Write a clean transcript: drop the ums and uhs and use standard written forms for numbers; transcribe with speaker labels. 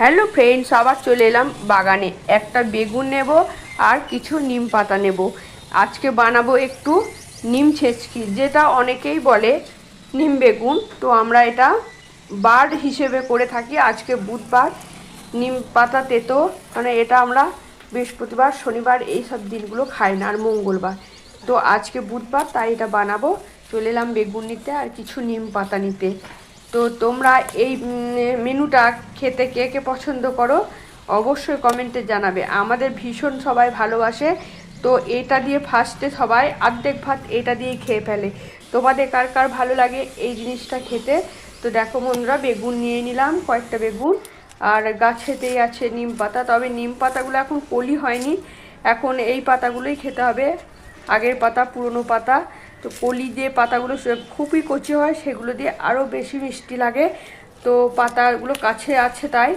Speaker 1: Hello friends, আবার চলে এলাম বাগানে। একটা বেগুন নেব আর কিছু নিম পাতা নেব। আজকে বানাবো একটু নিম ছেঁচকি, যেটা অনেকেই বলে নিম বেগুন। তো আমরা এটা বার হিসেবে করে থাকি। আজকে বুধবার, নিম পাতা তেতো, মানে এটা আমরা বৃহস্পতিবার, শনিবার এই সব দিনগুলো খাই না, আর মঙ্গলবার। তো আজকে বুধবার, তাই এটা বানাবো। চলে এলাম বেগুন নিতে আর কিছু নিম পাতা নিতে। তো তোমরা এই মেনুটা খেতে কে কে পছন্দ করো অবশ্যই কমেন্টে জানাবে। আমাদের ভীষণ সবাই ভালোবাসে। তো এটা দিয়ে ফার্স্টে সবাই অর্ধেক ভাত এটা দিয়েই খেয়ে ফেলে। তোমাদের কার কার ভালো লাগে এই জিনিসটা খেতে? তো দেখো বন্ধুরা, বেগুন নিয়ে নিলাম, কয়েকটা বেগুন। আর গাছেতেই আছে নিম পাতা, তবে নিম পাতাগুলো এখন কলি হয়নি, এখন এই পাতাগুলোই খেতে হবে। আগের পাতা, পুরনো পাতা। তো কলি যে পাতাগুলো খুবই কচি হয়, সেগুলো দিয়ে আরও বেশি মিষ্টি লাগে। তো পাতাগুলো কাছে আছে তাই